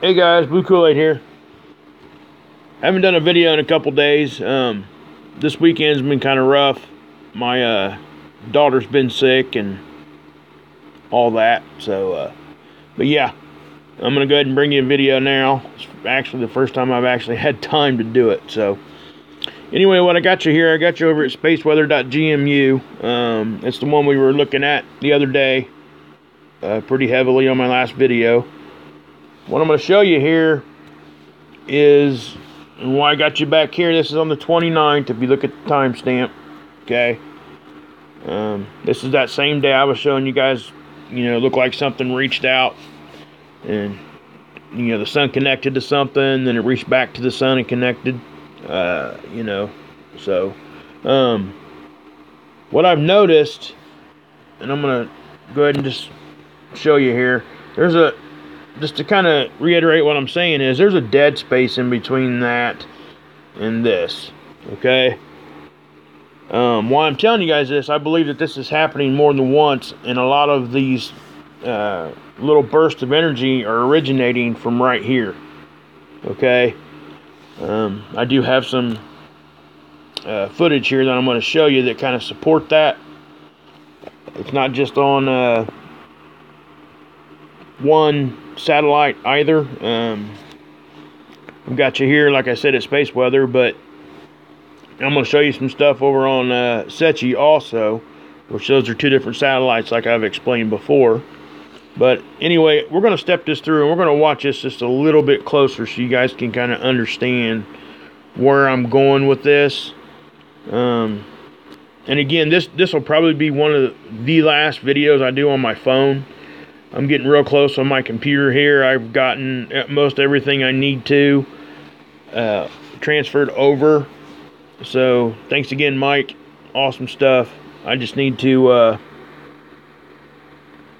Hey guys, Blue Kool-Aid here. Haven't done a video in a couple days. This weekend's been kind of rough. My daughter's been sick and all that. So, but yeah, I'm gonna go ahead and bring you a video now. It's actually the first time I've actually had time to do it. So, anyway, what I got you here, I got you over at spaceweather.geomagnetic. It's the one we were looking at the other day, pretty heavily on my last video. What I'm going to show you here is, and why I got you back here, this is on the 29th, if you look at the timestamp, okay? This is that same day I was showing you guys, looked like something reached out, and, the sun connected to something, then it reached back to the sun and connected, so, what I've noticed, and I'm going to go ahead and just show you here, just to kind of reiterate what I'm saying is, there's a dead space in between that and this, okay? Why I'm telling you guys this, I believe that this is happening more than once, and a lot of these little bursts of energy are originating from right here, okay? I do have some footage here that I'm going to show you that kind of support that. It's not just on one satellite either. I've got you here, like I said, at Space Weather, but I'm going to show you some stuff over on veiw also, which those are two different satellites like I've explained before. But anyway, we're going to step this through and we're going to watch this just a little bit closer so you guys can kind of understand where I'm going with this. And again, this will probably be one of the last videos I do on my phone. I'm getting real close on my computer here. I've gotten most everything I need to transferred over. So thanks again, Mike. Awesome stuff. I just need to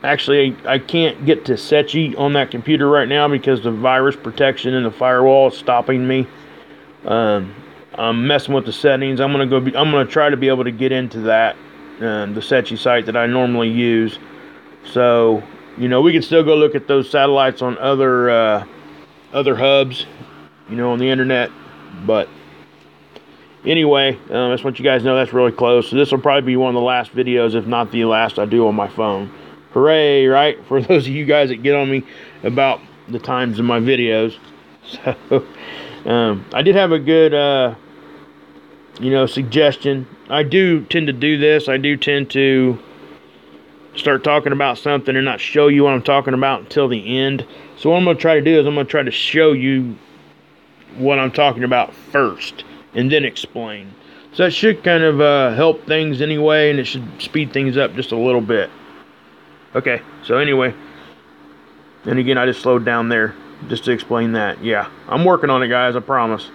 actually, I can't get to veiw on that computer right now because the virus protection and the firewall is stopping me. I'm messing with the settings. I'm gonna try to be able to get into that the veiw site that I normally use. So we can still go look at those satellites on other hubs, on the internet. But anyway, I just want you guys to know that's really close. So this will probably be one of the last videos, if not the last, I do on my phone. Hooray, right? For those of you guys that get on me about the times in my videos. So, I did have a good, suggestion. I do tend to do this. I do tend to start talking about something and not show you what I'm talking about until the end. So what I'm going to try to do is I'm going to try to show you what I'm talking about first and then explain. So that should kind of help things anyway, and it should speed things up just a little bit. Okay, so anyway, and again, I just slowed down there just to explain that. Yeah, I'm working on it, guys, I promise.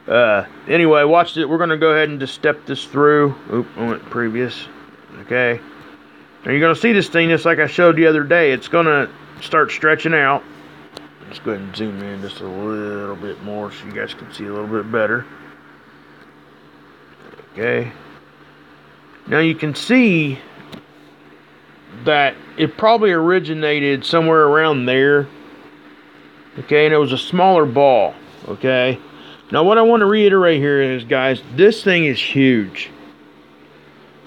Anyway, watch it. We're going to go ahead and just step this through. Oop, I went previous. Okay. Now you're going to see this thing just like I showed the other day. It's going to start stretching out. Let's go ahead and zoom in just a little bit more so you guys can see a little bit better. Okay. Now you can see that it probably originated somewhere around there. Okay, and it was a smaller ball. Okay. Now what I want to reiterate here is, guys, this thing is huge.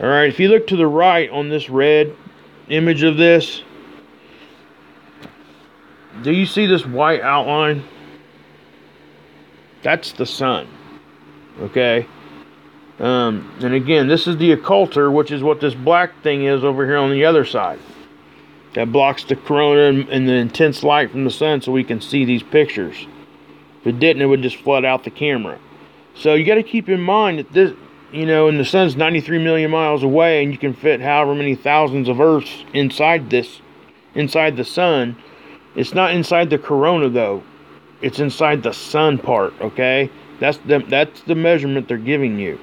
Alright, if you look to the right on this red image of this, do you see this white outline? That's the sun. Okay? And again, this is the occulter, which is what this black thing is over here on the other side. That blocks the corona and the intense light from the sun so we can see these pictures. If it didn't, it would just flood out the camera. So you got to keep in mind that this, and the sun's 93 million miles away, and you can fit however many thousands of Earths inside the sun. It's not inside the corona, though. It's inside the sun part, okay? That's the measurement they're giving you.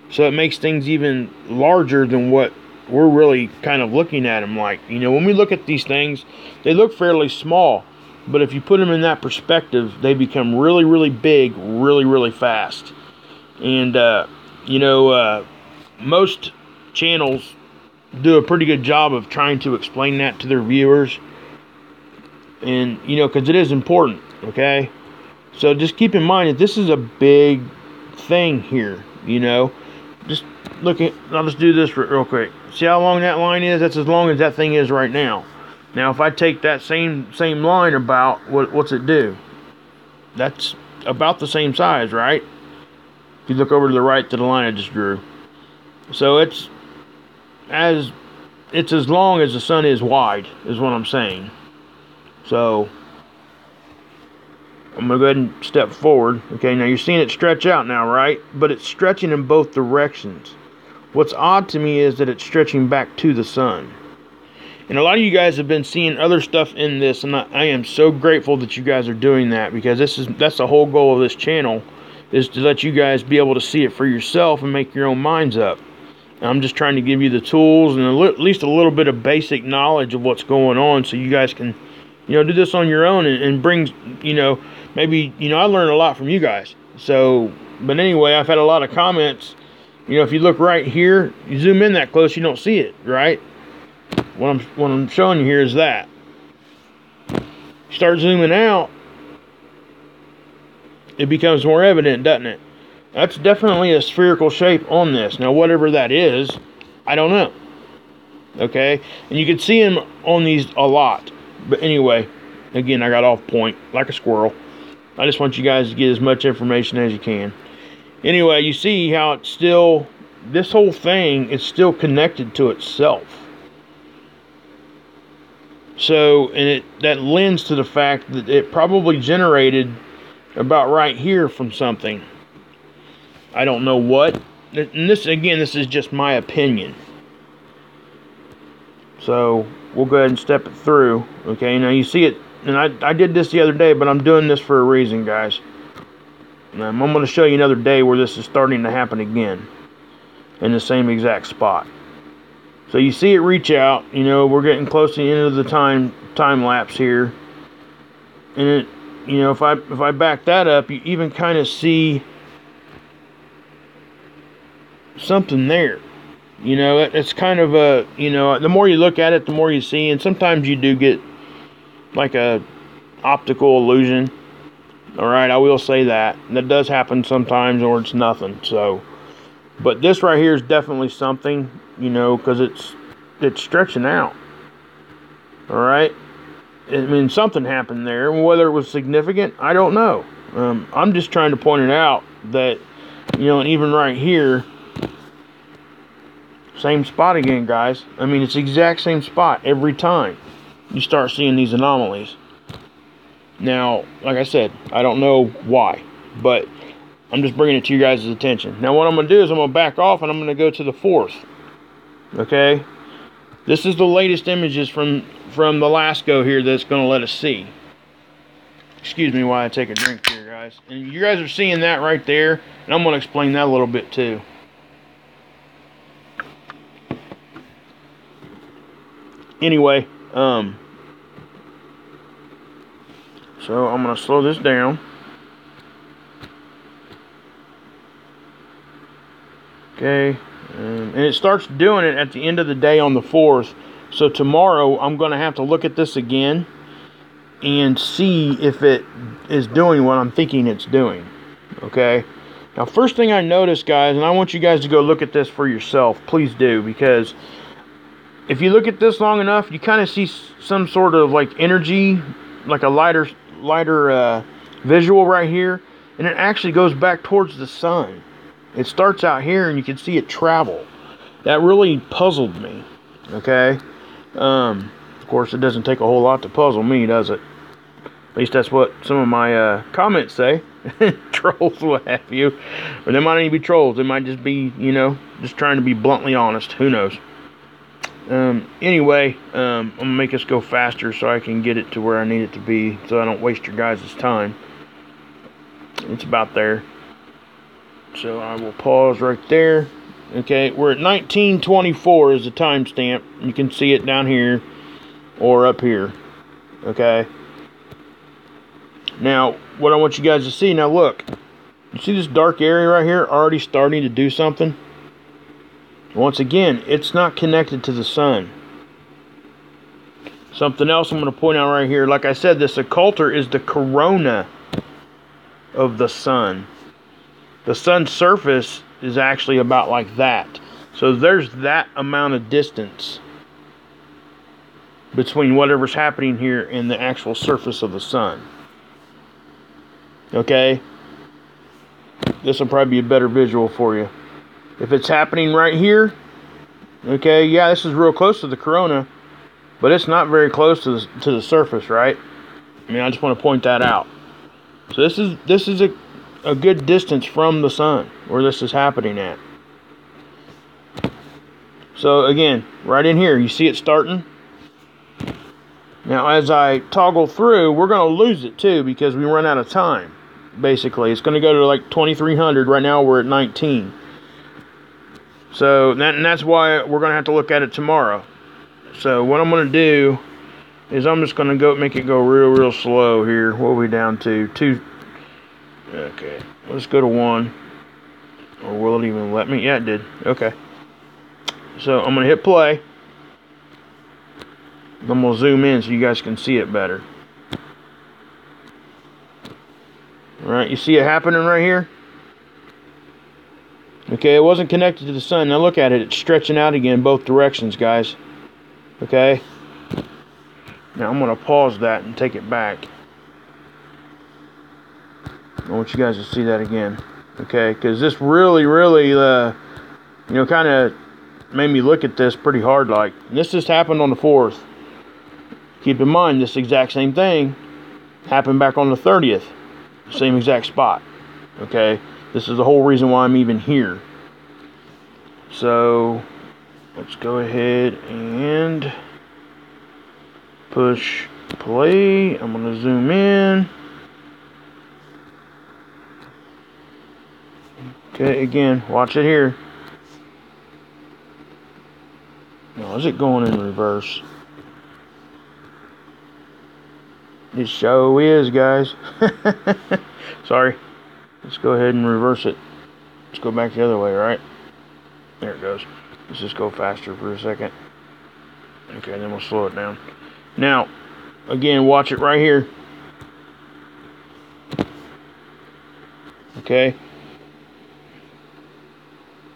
So it makes things even larger than what we're really kind of looking at them like. When we look at these things, they look fairly small. But if you put them in that perspective, they become really, really big, really, really fast. And, most channels do a pretty good job of trying to explain that to their viewers. And, you know, because it is important, okay? So just keep in mind that this is a big thing here, you know? Just look at, I'll just do this real quick. See how long that line is? That's as long as that thing is right now. Now, if I take that same line about, what's it do? That's about the same size, right? If you look over to the right to the line I just drew. So it's as long as the sun is wide, is what I'm saying. So I'm going to go ahead and step forward. Okay, now you're seeing it stretch out now, right? But it's stretching in both directions. What's odd to me is that it's stretching back to the sun. And a lot of you guys have been seeing other stuff in this, and I am so grateful that you guys are doing that, because that's the whole goal of this channel, is to let you guys be able to see it for yourself and make your own minds up. And I'm just trying to give you the tools and at least a little bit of basic knowledge of what's going on, so you guys can, you know, do this on your own and bring, you know, maybe, you know, I learned a lot from you guys. So, but anyway, I've had a lot of comments. You know, if you look right here, you zoom in that close, you don't see it, right? What I'm showing you here is that. Start zooming out, it becomes more evident, doesn't it? That's definitely a spherical shape on this. Now, whatever that is, I don't know. Okay? And you can see them on these a lot. But anyway, again, I got off point like a squirrel. I just want you guys to get as much information as you can. Anyway, you see how it's still, this whole thing is still connected to itself. So, and that lends to the fact that it probably generated about right here from something. I don't know what. And this, again, this is just my opinion. So, we'll go ahead and step it through. Okay, now you see it, and I did this the other day, but I'm doing this for a reason, guys. I'm going to show you another day where this is starting to happen again. In the same exact spot. So you see it reach out, you know, we're getting close to the end of the time lapse here. And it, you know, if I back that up, you even kind of see something there. You know, it's kind of a, you know, the more you look at it, the more you see, and sometimes you do get like a optical illusion. All right, I will say that. That does happen sometimes, or it's nothing. So, but this right here is definitely something, you know, because it's stretching out. All right, I mean, something happened there. Whether it was significant, I don't know. I'm just trying to point it out that, you know, and even right here, same spot again, guys. I mean, it's the exact same spot every time you start seeing these anomalies. Now, like I said, I don't know why, but I'm just bringing it to you guys' attention. Now, what I'm going to do is I'm going to back off and I'm going to go to the 4th. Okay? This is the latest images from the last go here that's going to let us see. Excuse me while I take a drink here, guys. And you guys are seeing that right there, and I'm going to explain that a little bit too. Anyway, so I'm going to slow this down. Okay, and it starts doing it at the end of the day on the 4th. So tomorrow I'm going to have to look at this again and see if it is doing what I'm thinking it's doing. Okay, now first thing I noticed, guys, and I want you guys to go look at this for yourself. Please do, because if you look at this long enough, you kind of see some sort of like energy, like a lighter visual right here, and it actually goes back towards the sun. It starts out here and you can see it travel. That really puzzled me. Okay, of course it doesn't take a whole lot to puzzle me, does it? At least that's what some of my comments say. Trolls, what have you. Or they might not even be trolls, they might just be, you know, just trying to be bluntly honest. Who knows? Anyway, I'm gonna make this go faster so I can get it to where I need it to be, so I don't waste your guys' time. It's about there. So I will pause right there. Okay, we're at 1924 is the timestamp. You can see it down here or up here. Okay. Now, what I want you guys to see, now look. You see this dark area right here already starting to do something? Once again, it's not connected to the sun. Something else I'm going to point out right here. Like I said, this occulter is the corona of the sun. The sun's surface is actually about like that. So there's that amount of distance between whatever's happening here and the actual surface of the sun. Okay? This will probably be a better visual for you. If it's happening right here, okay, yeah, this is real close to the corona, but it's not very close to the surface, right? I mean, I just want to point that out. So this is a good distance from the sun where this is happening at. So again, right in here, you see it starting. Now, as I toggle through, we're going to lose it too because we run out of time. Basically, it's going to go to like 2300. Right now, we're at 19. So that's why we're going to have to look at it tomorrow. So what I'm going to do is I'm just going to make it go real slow here. What are we down to? 2. Okay, let's go to 1. Or will it even let me? Yeah, it did. Okay. So I'm going to hit play. I'm going to zoom in so you guys can see it better. Alright, you see it happening right here? Okay, it wasn't connected to the sun. Now look at it. It's stretching out again both directions, guys. Okay? Now I'm going to pause that and take it back. I want you guys to see that again. Okay? Because this really, kind of made me look at this pretty hard like. And this just happened on the 4th. Keep in mind, this exact same thing happened back on the 30th. Same exact spot. Okay? This is the whole reason why I'm even here. So, let's go ahead and push play. I'm going to zoom in. Okay, again, watch it here. Now, is it going in reverse? It sure is, guys. Sorry. Let's go ahead and reverse it. Let's go back the other way, right? There it goes. Let's just go faster for a second. Okay, then we'll slow it down. Now, again, watch it right here. Okay.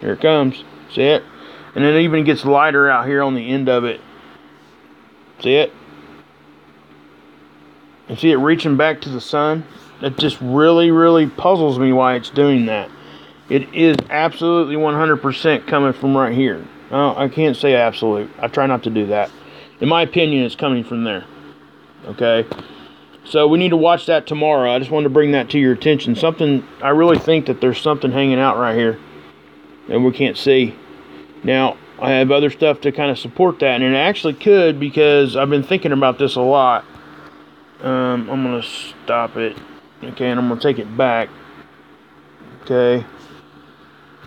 Here it comes. See it? And it even gets lighter out here on the end of it. See it? And see it reaching back to the sun? That just really puzzles me why it's doing that. It is absolutely 100% coming from right here. Oh, I can't say absolute. I try not to do that. In my opinion, it's coming from there. Okay? So we need to watch that tomorrow. I just wanted to bring that to your attention. I really think that there's something hanging out right here that we can't see. Now, I have other stuff to kind of support that, and it actually could because I've been thinking about this a lot. I'm going to stop it. Okay, and I'm going to take it back. Okay.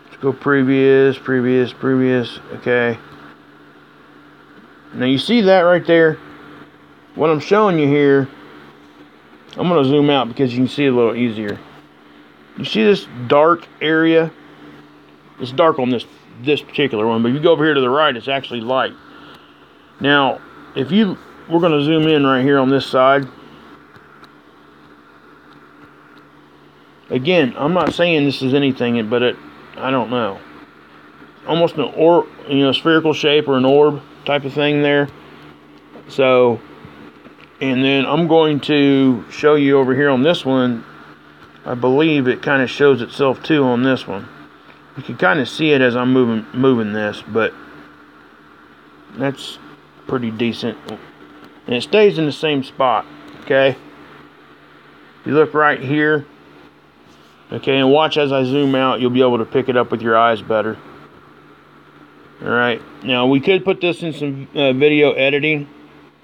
Let's go previous. Okay. Now you see that right there? What I'm showing you here, I'm going to zoom out because you can see it a little easier. You see this dark area? It's dark on this particular one, but if you go over here to the right, it's actually light. Now, we're going to zoom in right here on this side. Again, I'm not saying this is anything, but I don't know. Almost an spherical shape or an orb type of thing there. So, and then I'm going to show you over here on this one. I believe it kind of shows itself too on this one. You can kind of see it as I'm moving this, but that's pretty decent. And it stays in the same spot, okay? You look right here. Okay, and watch as I zoom out, you'll be able to pick it up with your eyes better. Alright, now we could put this in some video editing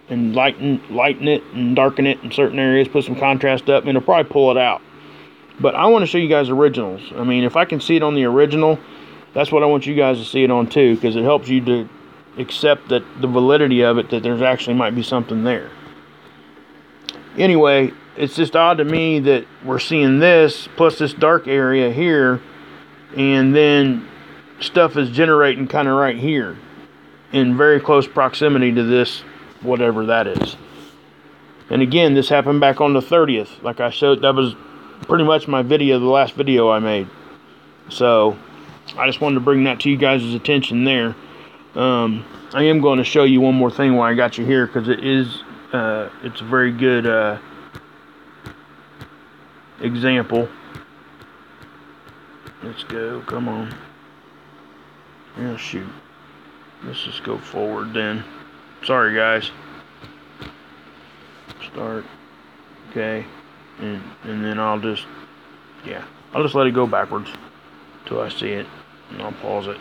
and lighten it and darken it in certain areas, put some contrast up, and it'll probably pull it out. But I want to show you guys originals. I mean, if I can see it on the original, that's what I want you guys to see it on too, because it helps you to accept that the validity of it, that there's actually might be something there. Anyway, it's just odd to me that we're seeing this plus this dark area here, and then stuff is generating kind of right here in very close proximity to this whatever that is. And again, this happened back on the 30th. Like I showed, that was pretty much my video, the last video I made. So I just wanted to bring that to you guys' attention there. I am going to show you one more thing while I got you here, because it's a very good example. Let's go, come on. Yeah, shoot. Let's just go forward then. Sorry guys. Start. Okay. And then I'll just let it go backwards till I see it. And I'll pause it.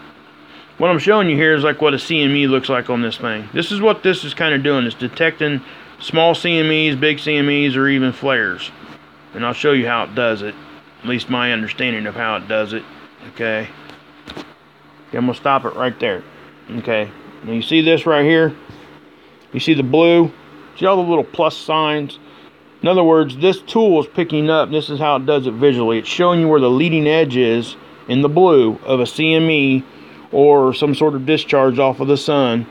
What I'm showing you here is like what a CME looks like on this thing. This is what this is kind of doing. It's detecting small CMEs, big CMEs, or even flares. And I'll show you how it does it. At least my understanding of how it does it. Okay. I'm going to stop it right there. Okay. Now you see this right here? You see the blue? See all the little plus signs? In other words, this tool is picking up, this is how it does it visually. It's showing you where the leading edge is in the blue of a CME or some sort of discharge off of the sun.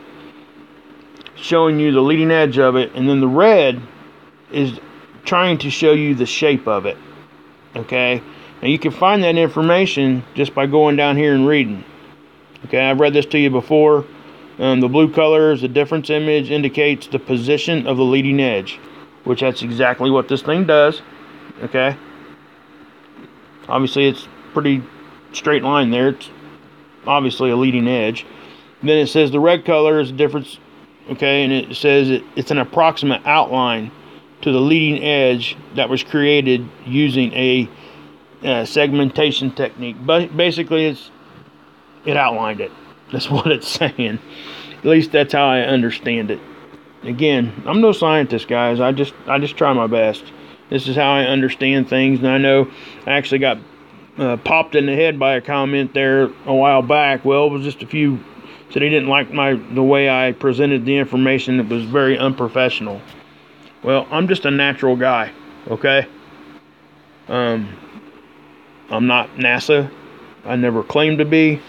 Showing you the leading edge of it. And then the red is trying to show you the shape of it. Okay. Now you can find that information just by going down here and reading. Okay, I've read this to you before. The blue color is the difference image, indicates the position of the leading edge, which that's exactly what this thing does. Okay. Obviously, it's pretty straight line there. It's obviously a leading edge. Then it says the red color is the difference. Okay, and it says it's an approximate outline to the leading edge that was created using a segmentation technique. But basically, it outlined it. That's what it's saying. At least that's how I understand it. Again, I'm no scientist, guys. I just try my best. This is how I understand things, and I know I actually got popped in the head by a comment there a while back. Well, it was just a few said he didn't like the way I presented the information. It was very unprofessional. Well, I'm just a natural guy, okay? I'm not NASA. I never claimed to be.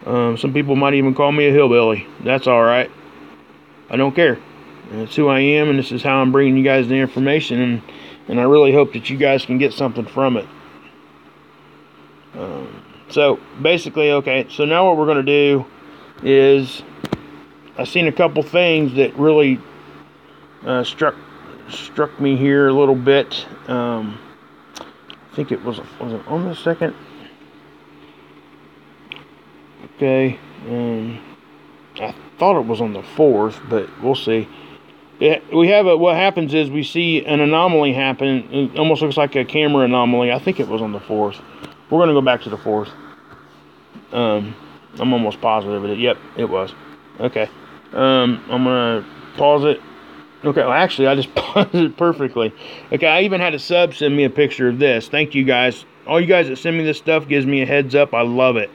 Some people might even call me a hillbilly. That's alright. I don't care. It's who I am, and this is how I'm bringing you guys the information, and I really hope that you guys can get something from it. So, basically, okay, so now what we're going to do is, I've seen a couple things that really struck me here a little bit. I think it was it on the second? Okay, I thought it was on the 4th, but we'll see. What happens is we see an anomaly happen. It almost looks like a camera anomaly. I think it was on the 4th. We're going to go back to the 4th. I'm almost positive of it. Yep, it was. Okay. I'm going to pause it. Okay, well, actually, I just paused it perfectly. Okay, I even had a sub send me a picture of this. Thank you, guys. All you guys that send me this stuff gives me a heads up. I love it.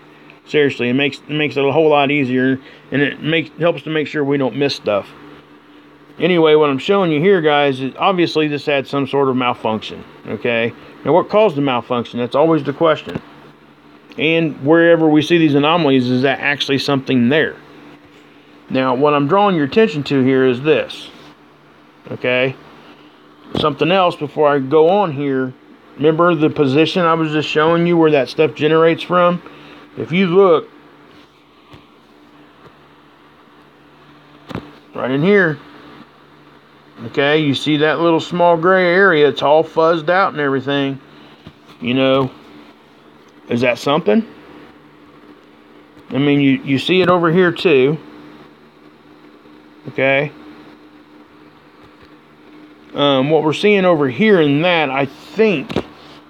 Seriously, it makes it a whole lot easier, and it helps to make sure we don't miss stuff. Anyway, what I'm showing you here, guys, is obviously this had some sort of malfunction. Okay, now what caused the malfunction? That's always the question. And wherever we see these anomalies, is that actually something there? Now, what I'm drawing your attention to here is this. Okay, something else before I go on here. Remember the position I was just showing you where that stuff generates from? If you look right in here, okay, you see that little small gray area. It's all fuzzed out and everything. You know, is that something? I mean, you see it over here too. Okay. What we're seeing over here in that, I think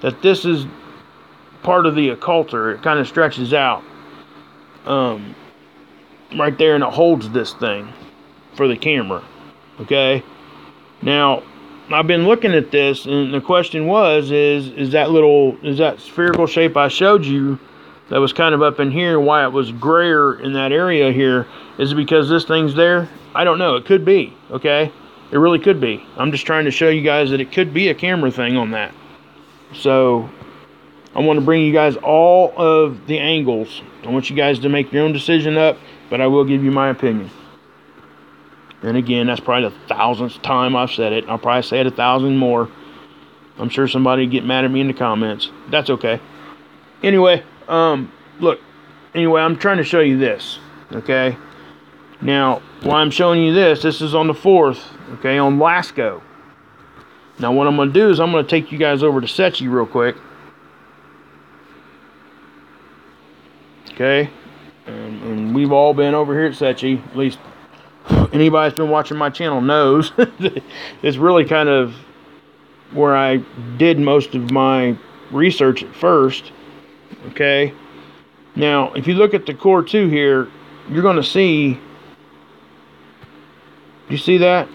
that this is part of the occulter. It kind of stretches out right there, and it holds this thing for the camera. Okay. Now, I've been looking at this, and the question was, is that spherical shape I showed you that was kind of up in here, why it was grayer in that area here, is it because this thing's there? I don't know. It could be. Okay. It really could be. I'm just trying to show you guys that it could be a camera thing on that. So, I want to bring you guys all of the angles. I want you guys to make your own decision up, but I will give you my opinion. And again, that's probably the 1000th time I've said it. I'll probably say it 1,000 more. I'm sure somebody would get mad at me in the comments. That's okay. Anyway, look. Anyway, I'm trying to show you this. Okay. Now, while I'm showing you this, this is on the 4th. Okay, on Lasco. Now, what I'm going to do is I'm going to take you guys over to Secchi real quick. Okay. And we've all been over here at Secchi. At least anybody that's been watching my channel knows. It's really kind of where I did most of my research at first. Okay. Now, if you look at the core 2 here, you're going to see. You see that?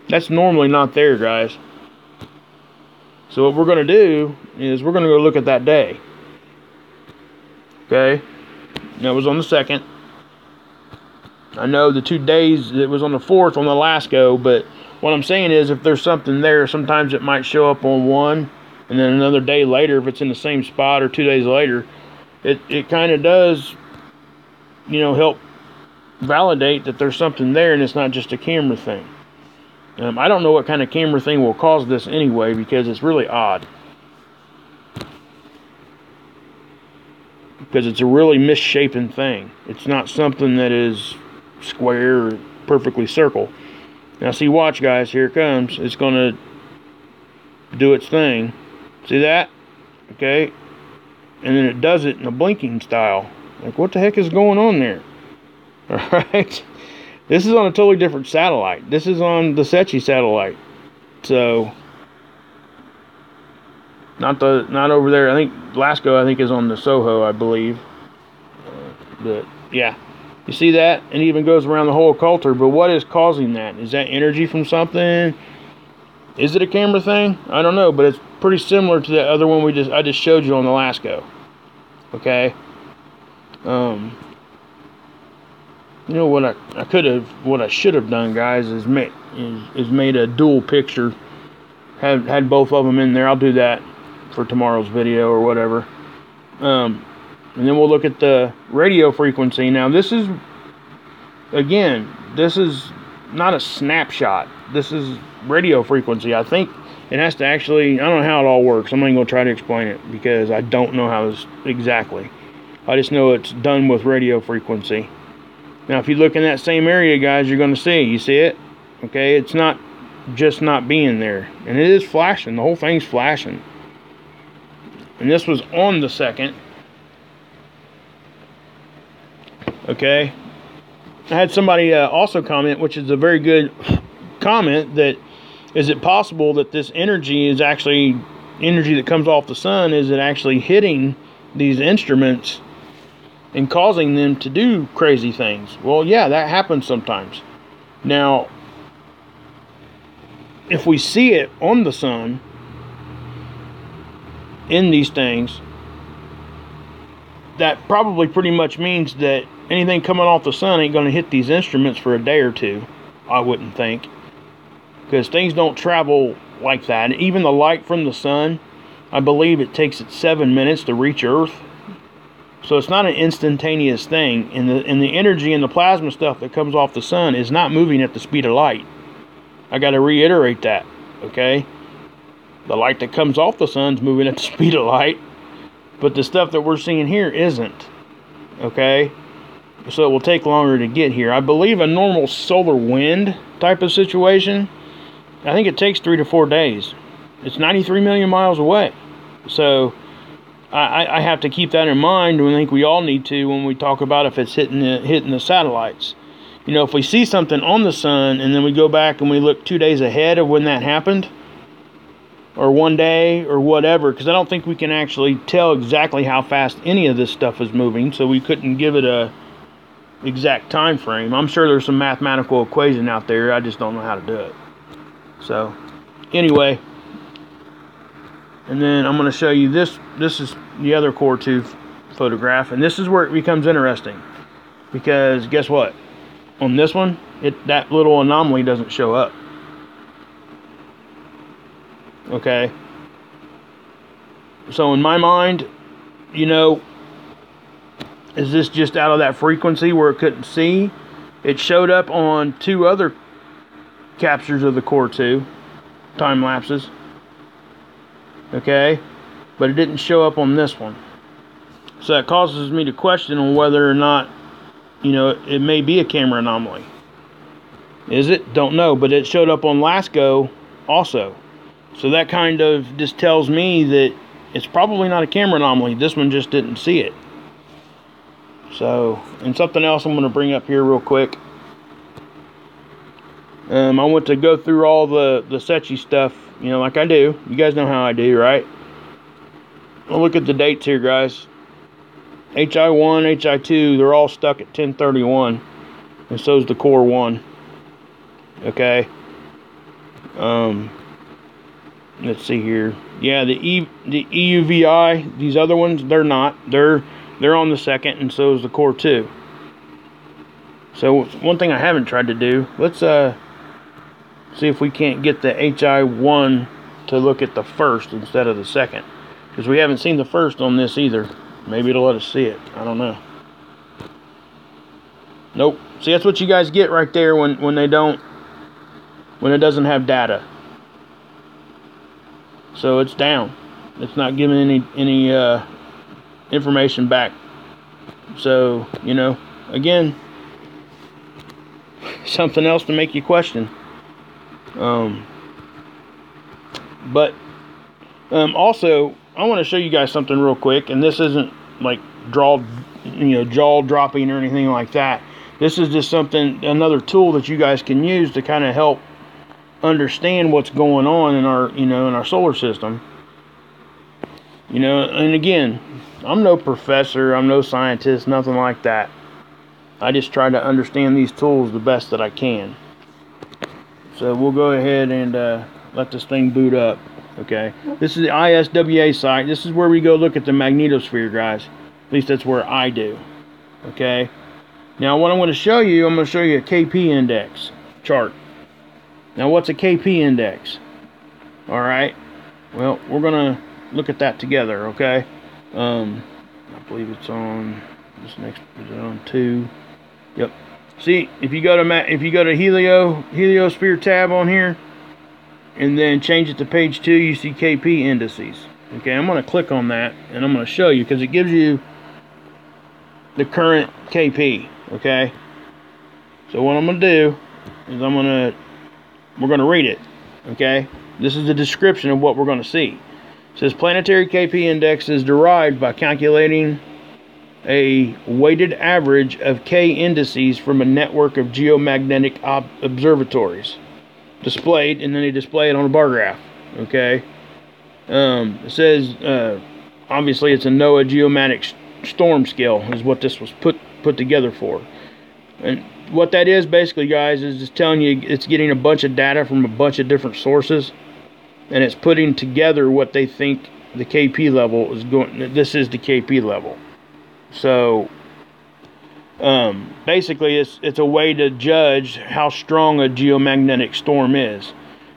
That's normally not there, guys. So what we're going to do is we're going to go look at that day. Okay. That was on the 2nd. I know the 2 days, it was on the 4th on the Lasco, but what I'm saying is if there's something there, sometimes it might show up on one, and then another day later, if it's in the same spot, or 2 days later, it kind of does, you know, help validate that there's something there and it's not just a camera thing. I don't know what kind of camera thing will cause this anyway, because it's really odd. Because it's a really misshapen thing. It's not something that is square or perfectly circle. Now see, watch guys, here it comes. It's going to do its thing. See that? Okay. And then it does it in a blinking style. Like, what the heck is going on there? Alright. This is on a totally different satellite. This is on the Secchi satellite. So, not over there. I think Lasco, I think, is on the Soho, I believe. But yeah, you see that? It even goes around the whole occulter. But what is causing that? Is that energy from something? Is it a camera thing? I don't know, but it's pretty similar to the other one I just showed you on the Lasco. Okay. You know what what I should have done, guys, is made a dual picture. Had both of them in there. I'll do that for tomorrow's video or whatever. And then we'll look at the radio frequency. Now this is, again, this is not a snapshot. This is radio frequency. I think it has to actually, I don't know how it all works. I'm not going to try to explain it because I don't know how this exactly. I just know it's done with radio frequency. Now, if you look in that same area, guys, you're going to see. You see it? Okay, it's not just not being there. And it is flashing. The whole thing's flashing. And this was on the 2nd. Okay. I had somebody also comment, which is a very good comment, that is it possible that this energy is actually energy that comes off the sun? Is it actually hitting these instruments and causing them to do crazy things? Well, yeah, that happens sometimes. Now, if we see it on the sun in these things, that probably pretty much means that anything coming off the sun ain't going to hit these instruments for a day or two, I wouldn't think. Because things don't travel like that. Even the light from the sun, I believe it takes it 7 minutes to reach Earth. So it's not an instantaneous thing. And the energy and the plasma stuff that comes off the sun is not moving at the speed of light. I got to reiterate that, okay? The light that comes off the sun's moving at the speed of light, but the stuff that we're seeing here isn't, okay? So it will take longer to get here. I believe a normal solar wind type of situation, I think it takes 3 to 4 days. It's 93 million miles away. So I have to keep that in mind, and I think we all need to when we talk about if it's hitting the satellites. You know, if we see something on the sun and then we go back and we look 2 days ahead of when that happened, or 1 day or whatever, because I don't think we can actually tell exactly how fast any of this stuff is moving, so we couldn't give it a exact time frame. I'm sure there's some mathematical equation out there, I just don't know how to do it. So anyway, and then I'm going to show you this. This is the other core 2 photograph, and this is where it becomes interesting, because guess what? On this one, that little anomaly doesn't show up. Okay. So in my mind, you know, is this just out of that frequency where it couldn't see? It showed up on 2 other captures of the Core 2 time lapses, okay, but it didn't show up on this one. So that causes me to question on whether or not, you know, it may be a camera anomaly. Is it? Don't know, but it showed up on last go also. So that kind of just tells me that it's probably not a camera anomaly. This one just didn't see it. So, and something else I'm going to bring up here real quick. I went to go through all the Setchi stuff, you know, like I do. You guys know how I do, right? Well, look at the dates here, guys. HI1, HI2, they're all stuck at 1031. And so is the Core 1. Okay. Let's see here. Yeah, the EUVI, these other ones, they're not. They're on the 2nd, and so is the Core 2. So one thing I haven't tried to do, let's see if we can't get the HI1 to look at the 1st instead of the 2nd, because we haven't seen the 1st on this either. Maybe it'll let us see it. I don't know. Nope. See, that's what you guys get right there when it doesn't have data. So it's down. It's not giving any information back. So, you know, again, something else to make you question. Also, I want to show you guys something real quick, and this isn't like jaw dropping or anything like that. This is just another tool that you guys can use to kind of help understand what's going on in our solar system. You know, and again, I'm no professor, I'm no scientist, nothing like that. I just try to understand these tools the best that I can. So we'll go ahead and let this thing boot up. Okay, this is the ISWA site. This is where we go look at the magnetosphere, guys. At least that's where I do. Okay, now what I'm going to show you, a KP index chart. Now what's a KP index? Alright, well, we're going to look at that together, okay? I believe it's on this next, is it on 2? Yep. See, if you go to heliosphere tab on here, and then change it to page 2, you see KP indices. Okay, I'm going to click on that, and I'm going to show you, because it gives you the current KP, okay? So what I'm going to do is we're going to read it, okay? This is the description of what we're going to see. It says, planetary KP index is derived by calculating a weighted average of K indices from a network of geomagnetic observatories. Displayed, and then they display it on a bar graph. Okay, it says obviously it's a NOAA geomagnetic storm scale is what this was put together for. And what that is basically, guys, is just telling you it's getting a bunch of data from a bunch of different sources, and it's putting together what they think the KP level is going. This is the KP level. So basically it's a way to judge how strong a geomagnetic storm is.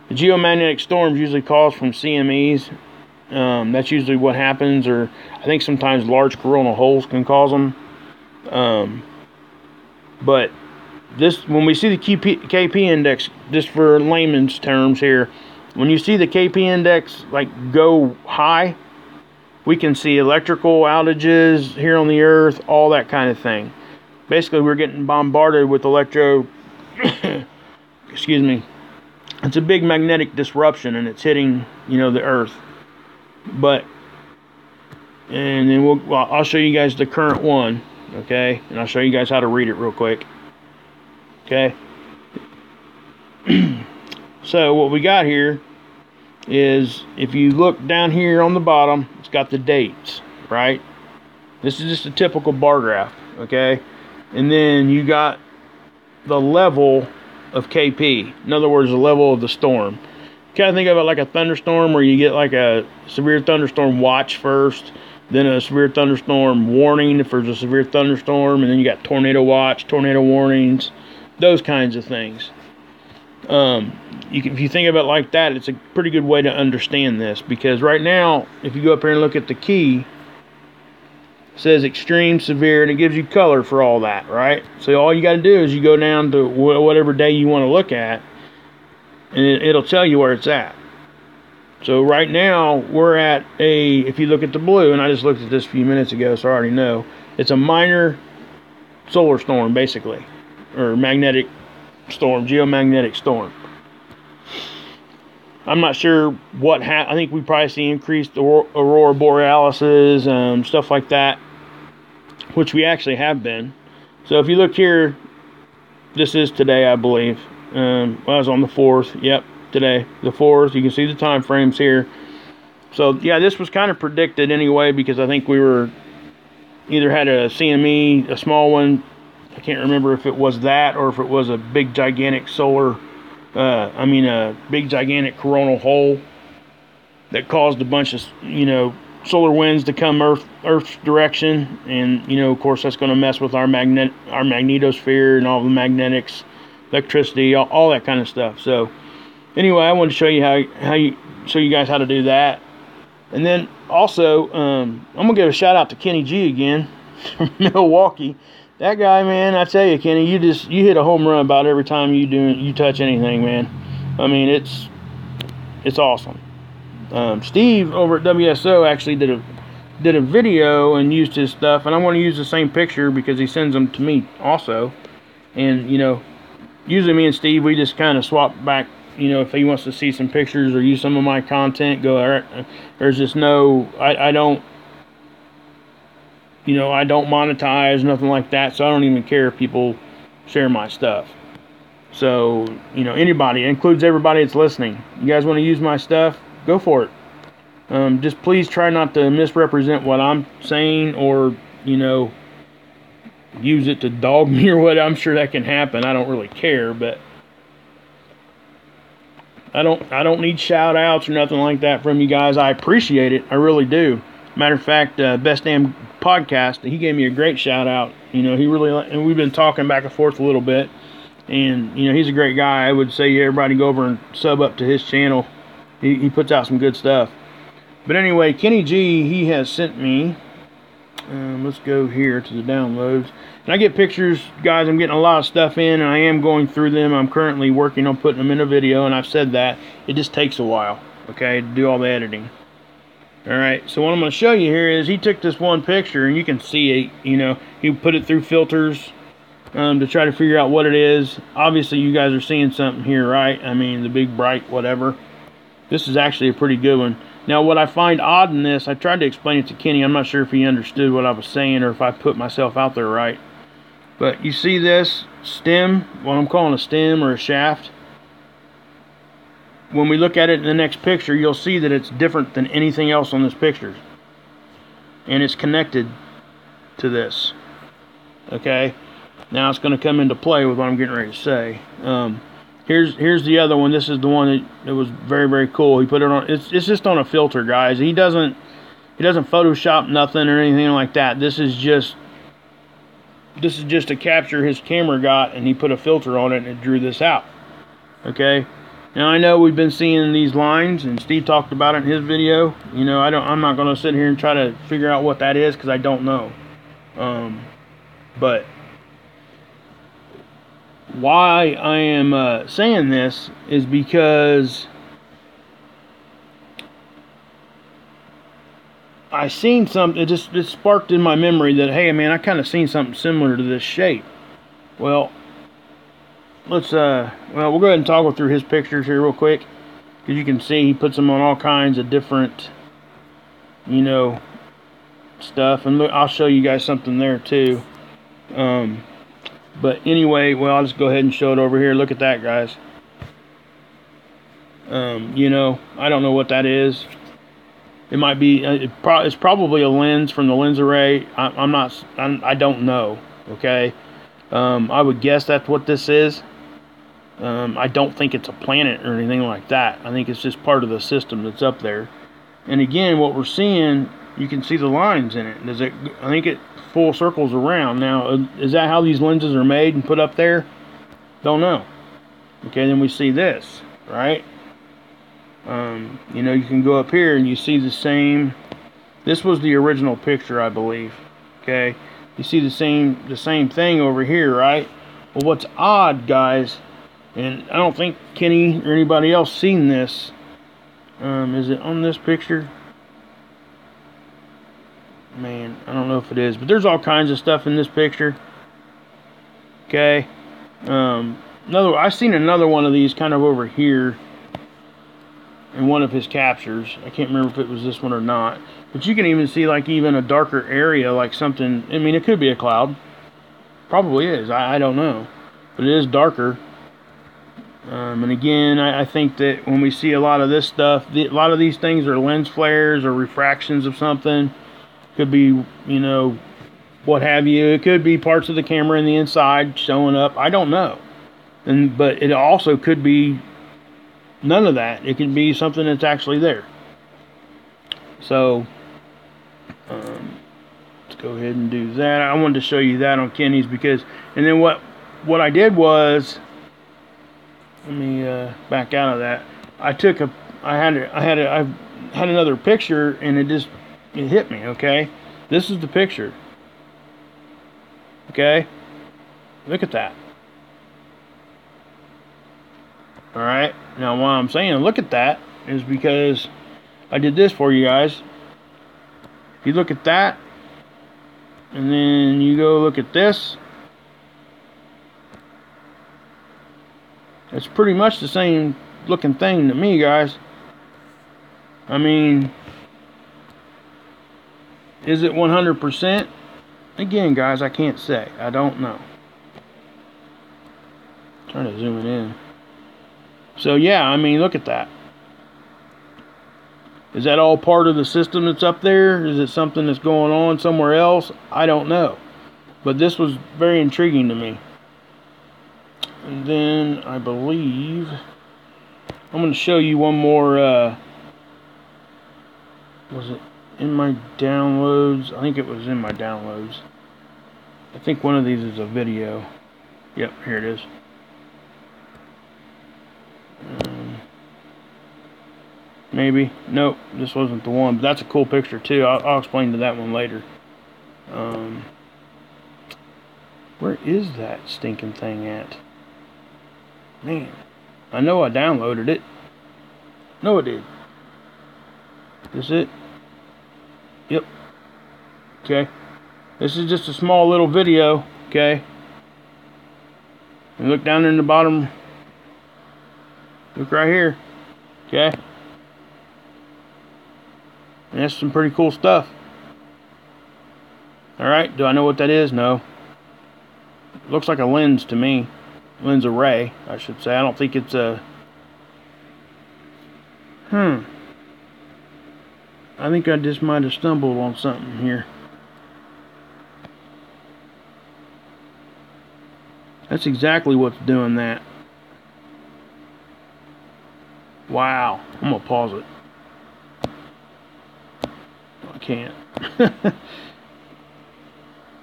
The geomagnetic storms usually cause from CMEs. That's usually what happens, or I think sometimes large coronal holes can cause them. But this, when we see the KP index, just for layman's terms here, when you see the KP index like go high, we can see electrical outages here on the Earth, all that kind of thing. Basically, we're getting bombarded with excuse me. It's a big magnetic disruption, and it's hitting, the Earth. And then I'll show you guys the current one, okay? And I'll show you guys how to read it real quick, okay? So what we got here is, if you look down here on the bottom, it's got the dates, right? This is just a typical bar graph, okay? And then you got the level of KP. In other words, the level of the storm. Kind of think of it like a thunderstorm, where you get like a severe thunderstorm watch first, then a severe thunderstorm warning if there's a severe thunderstorm, and then you got tornado watch, tornado warnings, those kinds of things. If you think of it like that, it's a pretty good way to understand this, because right now, if you go up here and look at the key, says extreme, severe, and it gives you color for all that, right? So all you got to do is you go down to whatever day you want to look at, and it'll tell you where it's at. So right now we're at a, if you look at the blue, and I just looked at this a few minutes ago, so I already know, it's a minor solar storm basically, or magnetic storm, geomagnetic storm. I'm not sure what I think we probably see increased aurora borealises, stuff like that, which we actually have been. So if you look here, this is today, I believe. Well, I was on the 4th. Yep, today, the 4th. You can see the time frames here. So yeah, this was kind of predicted anyway, because I think we were either had a CME, a small one. I can't remember if it was that or if it was a big gigantic solar. A big gigantic coronal hole that caused a bunch of, solar winds to come Earth's direction, and of course that's going to mess with our magnetosphere and all the magnetics, electricity, all that kind of stuff. So anyway, I wanted to show you show you guys how to do that. And then also, I'm gonna give a shout out to Kenny G again from Milwaukee. That guy, man, I tell you, Kenny, you hit a home run about every time you touch anything, man. I mean, it's awesome. Steve over at WSO actually did a video and used his stuff, and I want to use the same picture because he sends them to me also. And usually me and Steve, we just kind of swap back. If he wants to see some pictures or use some of my content, go. All right, there's just no, I don't. I don't monetize, nothing like that, so I don't even care if people share my stuff. So, anybody, it includes everybody that's listening. You guys want to use my stuff? Go for it. Just please try not to misrepresent what I'm saying, or, use it to dog me or what. I'm sure that can happen. I don't really care, but I don't need shout outs or nothing like that from you guys. I appreciate it. I really do. Matter of fact, Best Damn Podcast, he gave me a great shout out. He really, and we've been talking back and forth a little bit, and he's a great guy. I would say everybody go over and sub up to his channel. He puts out some good stuff. But anyway, Kenny G, he has sent me, let's go here to the downloads, and I get pictures, guys. I'm getting a lot of stuff in, and I am going through them. I'm currently working on putting them in a video, and I've said that it just takes a while, okay, to do all the editing. Alright, so what I'm going to show you here is he took this one picture, and you can see it, he put it through filters to try to figure out what it is. Obviously, you guys are seeing something here, right? I mean, the big, bright, whatever. This is actually a pretty good one. Now, what I find odd in this, I tried to explain it to Kenny. I'm not sure if he understood what I was saying or if I put myself out there right. But you see this stem, what I'm calling a stem or a shaft. When we look at it in the next picture, you'll see that it's different than anything else on this picture. And it's connected to this. Okay? Now it's going to come into play with what I'm getting ready to say. Here's the other one. This is the one that was very, very cool. He put it on, it's just on a filter, guys. He doesn't Photoshop nothing or anything like that. This is just a capture his camera got, and he put a filter on it and it drew this out. Okay? Now I know we've been seeing these lines, and Steve talked about it in his video. I'm not going to sit here and try to figure out what that is because I don't know. But why I am saying this is because I seen something. It sparked in my memory that, hey man, I kind of seen something similar to this shape. Well, we'll go ahead and toggle through his pictures here real quick, because you can see he puts them on all kinds of different, stuff. And look, I'll show you guys something there too. But anyway, well, I'll just go ahead and show it over here. Look at that, guys. I don't know what that is. It might be, it's probably a lens from the lens array. I don't know. Okay. I would guess that's what this is. I don't think it's a planet or anything like that. I think it's just part of the system that's up there. And again, what we're seeing, you can see the lines in it. I think it full circles around. Now, is that how these lenses are made and put up there? Don't know. Okay, then we see this, right? You can go up here and you see the same. This was the original picture, I believe. Okay, you see the same thing over here, right? Well, what's odd, guys, and I don't think Kenny or anybody else seen this. Is it on this picture? Man, I don't know if it is, but there's all kinds of stuff in this picture. Okay. I've seen another one of these kind of over here in one of his captures. I can't remember if it was this one or not. But you can even see like even a darker area, like something. I mean, it could be a cloud. Probably is. I don't know. But it is darker. And again, I think that when we see a lot of this stuff, a lot of these things are lens flares or refractions of something. Could be, you know, what have you. It could be parts of the camera in the inside showing up. I don't know. But it also could be none of that. It could be something that's actually there. So let's go ahead and do that. I wanted to show you that on Kenny's because, and then what I did was, let me back out of that. I had another picture and it hit me. Okay, this is the picture. Okay, look at that. All right, now why I'm saying look at that is because I did this for you guys. If you look at that, and then you go look at this, it's pretty much the same looking thing to me, guys. I mean, is it 100%? Again, guys, I can't say. I don't know. I'm trying to zoom it in. So yeah, I mean, look at that. Is that all part of the system that's up there? Is it something that's going on somewhere else? I don't know. But this was very intriguing to me. And then I believe I'm going to show you one more. Was it in my downloads? I think it was in my downloads. I think one of these is a video. Yep, here it is. Maybe. Nope, this wasn't the one. But that's a cool picture too. I'll explain to that one later. Where is that stinking thing at? Man, I know I downloaded it. No, I did. This it? Yep. Okay. This is just a small little video. Okay. And look down in the bottom. Look right here. Okay. And that's some pretty cool stuff. Alright, do I know what that is? No. Looks like a lens to me. Lens array, I should say. I don't think it's a... I think I just might have stumbled on something here. That's exactly what's doing that. Wow. I'm going to pause it. I can't.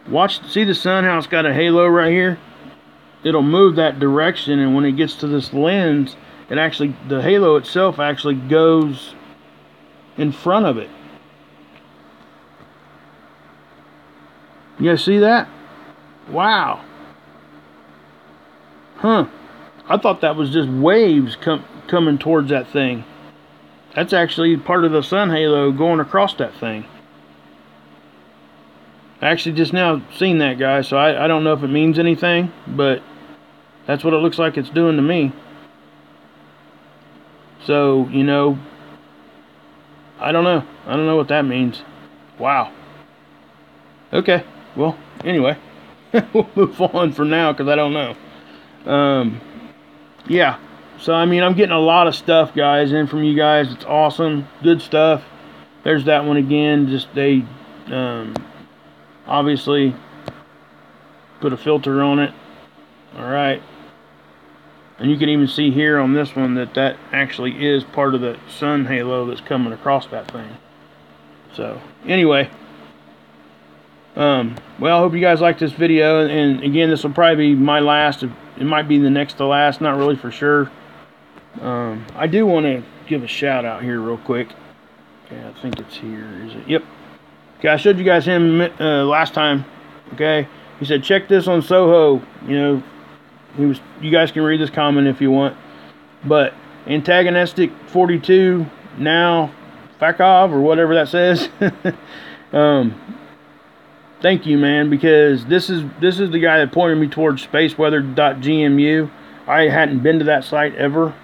Watch, see the sun, how it's got a halo right here? It'll move that direction, and when it gets to this lens, it actually, the halo itself actually goes in front of it. You guys see that? Wow. Huh. I thought that was just waves coming towards that thing. That's actually part of the sun halo going across that thing. I actually just now seen that, guys, so I don't know if it means anything, but that's what it looks like it's doing to me. So, you know, I don't know. I don't know what that means. Wow. Okay, well, anyway, we'll move on for now because I don't know. Yeah, so I mean, I'm getting a lot of stuff, guys, in from you guys. It's awesome. Good stuff. There's that one again. Just they obviously put a filter on it. Alright. And you can even see here on this one that actually is part of the sun halo that's coming across that thing. So, anyway. Well, I hope you guys like this video. And again, this will probably be my last. It might be the next to last. Not really for sure. I do want to give a shout out here real quick. Yeah, I think it's here. Is it? Yep. Okay, I showed you guys him last time. Okay, he said check this on Soho. You know, you guys can read this comment if you want. But antagonistic 42 now Fakov or whatever that says. Thank you, man, because this is the guy that pointed me towards spaceweather.gmu. I hadn't been to that site ever,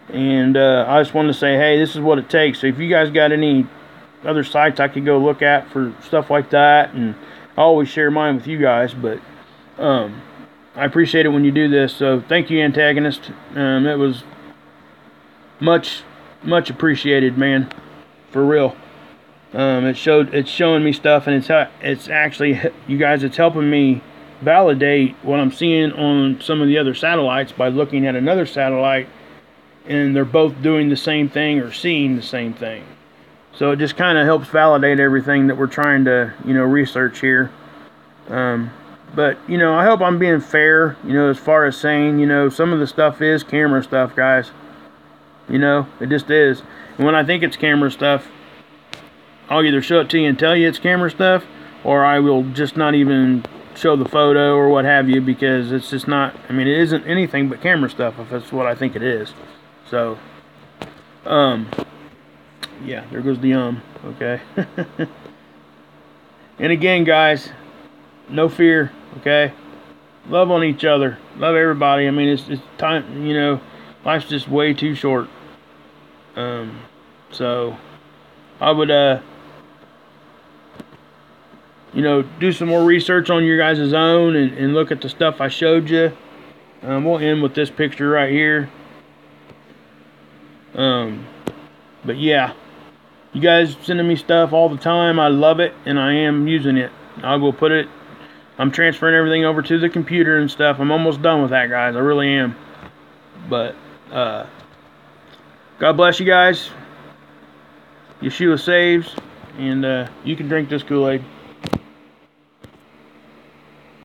and I just wanted to say, hey, this is what it takes. So if you guys got any other sites I could go look at for stuff like that, and I always share mine with you guys, but I appreciate it when you do this. So thank you, Antagonist. It was much appreciated, man, for real. It's showing me stuff, and it's actually, you guys, it's helping me validate what I'm seeing on some of the other satellites by looking at another satellite, and they're both doing the same thing or seeing the same thing. So it just kind of helps validate everything that we're trying to, you know, research here. But, you know, I hope I'm being fair, you know, as far as saying, you know, some of the stuff is camera stuff, guys. You know, it just is. And when I think it's camera stuff, I'll either show it to you and tell you it's camera stuff, or I will just not even show the photo or what have you, because it's just not, I mean, it isn't anything but camera stuff if that's what I think it is. So, yeah, there goes the okay. And again, guys, no fear, okay? Love on each other. Love everybody. I mean, it's time, you know, life's just way too short. So I would, you know, do some more research on your guys' own and look at the stuff I showed you. We'll end with this picture right here. But yeah, you guys sending me stuff all the time. I love it, and I am using it. I will put it, I'm transferring everything over to the computer and stuff. I'm almost done with that, guys. I really am. But God bless you guys. Yeshua saves, and you can drink this Kool-Aid.